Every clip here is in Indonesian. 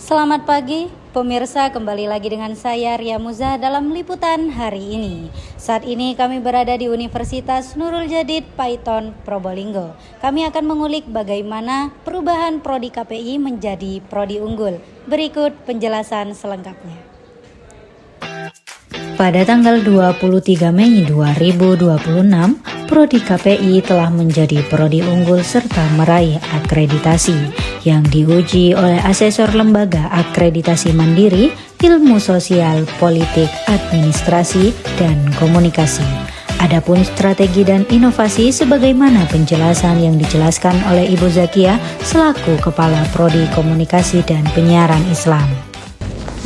Selamat pagi, pemirsa, kembali lagi dengan saya Ria Muza dalam liputan hari ini. Saat ini kami berada di Universitas Nurul Jadid Paiton, Probolinggo. Kami akan mengulik bagaimana perubahan prodi KPI menjadi prodi unggul. Berikut penjelasan selengkapnya. Pada tanggal 23 Mei 2026, Prodi KPI telah menjadi prodi unggul serta meraih akreditasi yang diuji oleh asesor lembaga akreditasi mandiri ilmu sosial, politik, administrasi, dan komunikasi. Adapun strategi dan inovasi sebagaimana penjelasan yang dijelaskan oleh Ibu Zakia selaku Kepala Prodi Komunikasi dan Penyiaran Islam.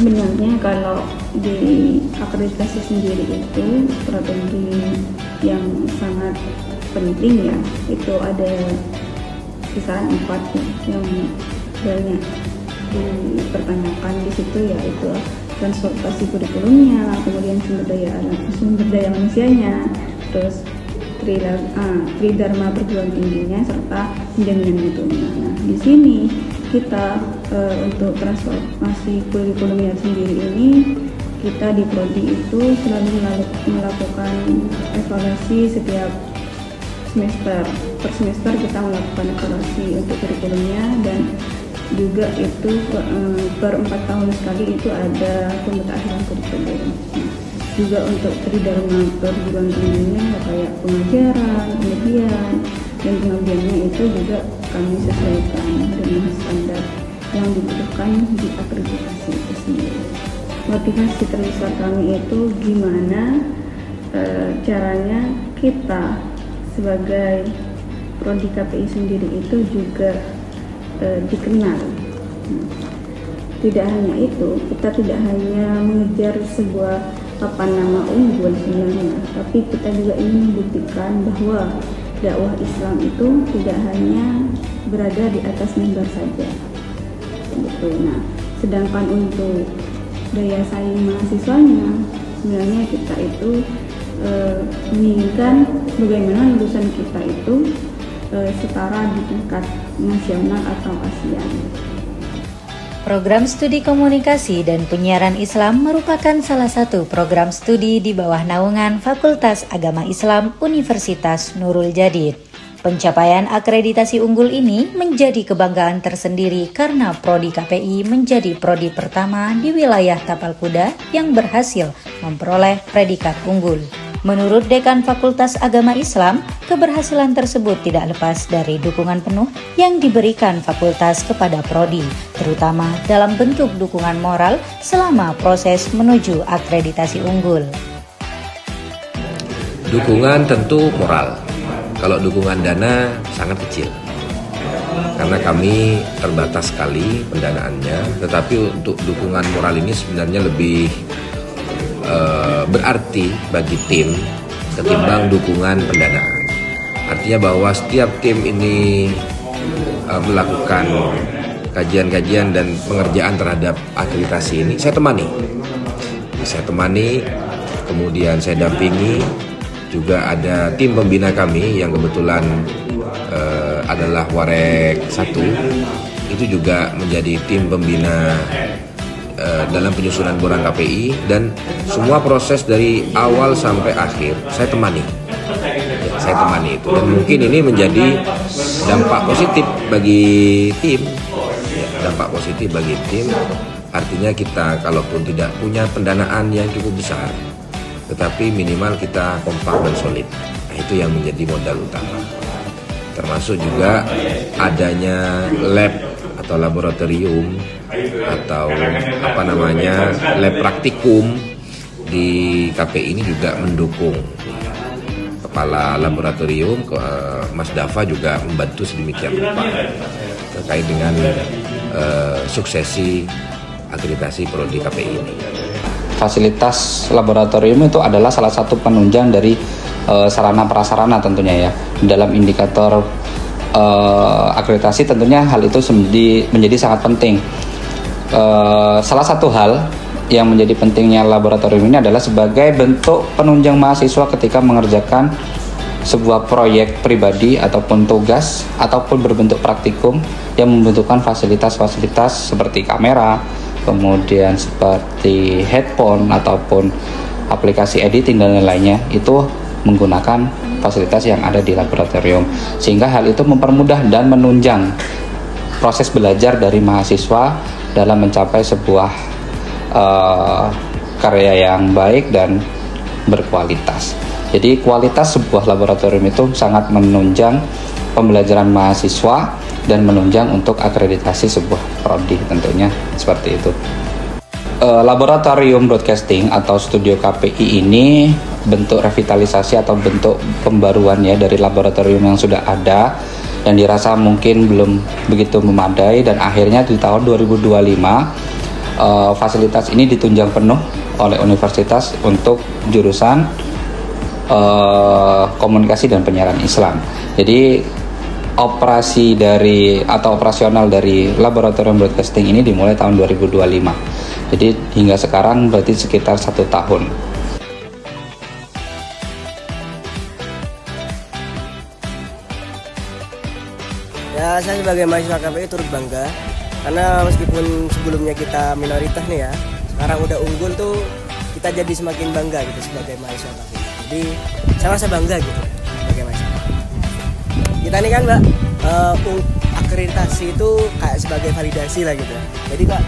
Sebenarnya kalau di akreditasi sendiri itu strategi yang sangat penting ya, itu ada kisaran 4 yang banyak dipertanyakan di situ, yaitu transportasi kurikulumnya, kemudian sumber daya manusianya, terus tridharma perguruan tingginya serta penjaminan mutunya. Nah, di sini kita untuk transformasi kurikulumnya sendiri ini, kita di prodi itu selalu melakukan evaluasi setiap semester. Per semester kita melakukan evaluasi untuk kurikulumnya, dan juga itu per 4 tahun sekali itu ada pemutakhiran kurikulum. Juga untuk tridharma perguruan tingginya kayak pengajaran, penelitian, dan pengabdiannya itu juga kami sesuaikan dengan standar yang dibutuhkan di akreditasi itu sendiri. Motivasi terbesar kami itu gimana caranya kita sebagai prodi KPI sendiri itu juga dikenal. Tidak hanya itu, kita tidak hanya mengejar sebuah nama unggul sebenarnya, tapi kita juga ingin membuktikan bahwa dakwah Islam itu tidak hanya berada di atas mimbar saja. Betul. Nah, sedangkan untuk daya saing mahasiswanya, sebenarnya kita itu menginginkan bagaimana lulusan kita itu setara di tingkat nasional atau ASEAN. Program Studi Komunikasi dan Penyiaran Islam merupakan salah satu program studi di bawah naungan Fakultas Agama Islam Universitas Nurul Jadid. Pencapaian akreditasi unggul ini menjadi kebanggaan tersendiri karena Prodi KPI menjadi prodi pertama di wilayah Tapal Kuda yang berhasil memperoleh predikat unggul. Menurut Dekan Fakultas Agama Islam, keberhasilan tersebut tidak lepas dari dukungan penuh yang diberikan fakultas kepada prodi, terutama dalam bentuk dukungan moral selama proses menuju akreditasi unggul. Dukungan tentu moral. Kalau dukungan dana sangat kecil, karena kami terbatas sekali pendanaannya. Tetapi untuk dukungan moral ini sebenarnya lebih berarti bagi tim ketimbang dukungan pendanaan. Artinya bahwa setiap tim ini melakukan kajian-kajian dan pengerjaan terhadap akreditasi ini saya temani, kemudian saya dampingi. Juga ada tim pembina kami yang kebetulan adalah Warek 1, itu juga menjadi tim pembina dalam penyusunan borang KPI, dan semua proses dari awal sampai akhir saya temani itu, dan mungkin ini menjadi dampak positif bagi tim, artinya kita kalaupun tidak punya pendanaan yang cukup besar, tetapi minimal kita kompak dan solid. Nah, itu yang menjadi modal utama, termasuk juga adanya lab atau laboratorium atau lab praktikum di KPI ini juga mendukung. Kepala laboratorium Mas Dava juga membantu sedemikian rupa terkait dengan suksesi akreditasi prodi KPI ini. Fasilitas laboratorium itu adalah salah satu penunjang dari sarana prasarana tentunya ya. Dalam indikator akreditasi tentunya hal itu menjadi sangat penting. Salah satu hal yang menjadi pentingnya laboratorium ini adalah sebagai bentuk penunjang mahasiswa ketika mengerjakan sebuah proyek pribadi ataupun tugas ataupun berbentuk praktikum yang membutuhkan fasilitas-fasilitas seperti kamera, kemudian seperti headphone ataupun aplikasi editing dan lain-lainnya, itu menggunakan fasilitas yang ada di laboratorium, sehingga hal itu mempermudah dan menunjang proses belajar dari mahasiswa dalam mencapai sebuah karya yang baik dan berkualitas. Jadi kualitas sebuah laboratorium itu sangat menunjang pembelajaran mahasiswa dan menunjang untuk akreditasi sebuah prodi, tentunya seperti itu. Laboratorium broadcasting atau studio KPI ini bentuk revitalisasi atau bentuk pembaruan ya dari laboratorium yang sudah ada yang dirasa mungkin belum begitu memadai, dan akhirnya di tahun 2025 fasilitas ini ditunjang penuh oleh universitas untuk jurusan komunikasi dan penyiaran Islam. Jadi operasi dari atau operasional dari laboratorium broadcasting ini dimulai tahun 2025. Jadi hingga sekarang berarti sekitar 1 tahun. Ya, saya sebagai mahasiswa KPI turut bangga karena meskipun sebelumnya kita minoritas nih ya, sekarang udah unggul tuh kita jadi semakin bangga gitu sebagai mahasiswa KPI. Jadi saya merasa bangga gitu sebagai mahasiswa. Kita nih kan Mbak, akreditasi itu kayak sebagai validasi lah gitu. Jadi Kak,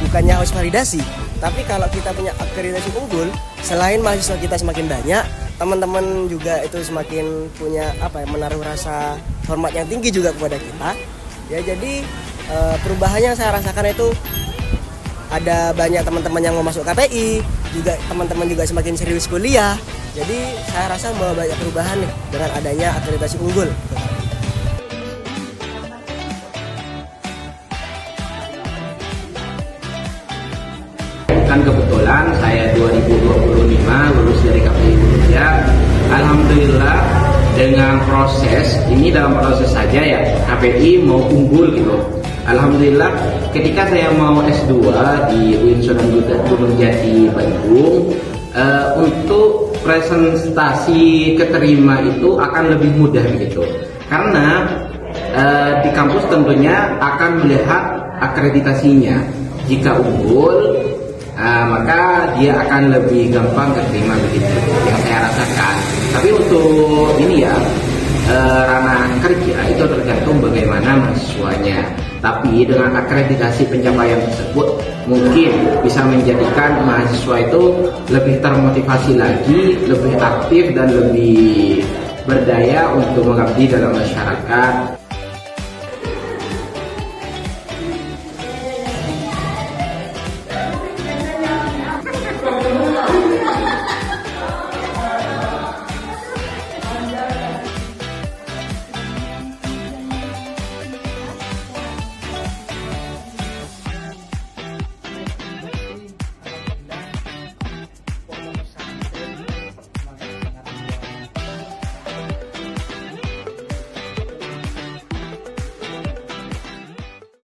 bukannya harus validasi, tapi kalau kita punya akreditasi unggul, selain mahasiswa kita semakin banyak, teman-teman juga itu semakin punya menaruh rasa hormat yang tinggi juga kepada kita. Ya, jadi perubahannya saya rasakan itu ada banyak teman-teman yang mau masuk KPI, juga teman-teman juga semakin serius kuliah. Jadi saya rasa bahwa banyak perubahan nih dengan adanya akreditasi unggul. Kan kebetulan saya 2025 lulus dari KPI Indonesia. Alhamdulillah dengan proses ini, dalam proses saja ya KPI mau unggul gitu. Alhamdulillah ketika saya mau S2 di UIN Sunan Gunungjati Bandung, untuk presentasi keterima itu akan lebih mudah gitu. Karena di kampus tentunya akan melihat akreditasinya. Jika unggul, maka dia akan lebih gampang keterima begitu yang saya rasakan. Tapi untuk ini ya, ranah kerja itu tergantung bagaimana mahasiswanya. Tapi dengan akreditasi pencapaian tersebut mungkin bisa menjadikan mahasiswa itu lebih termotivasi lagi, lebih aktif dan lebih berdaya untuk mengabdi dalam masyarakat.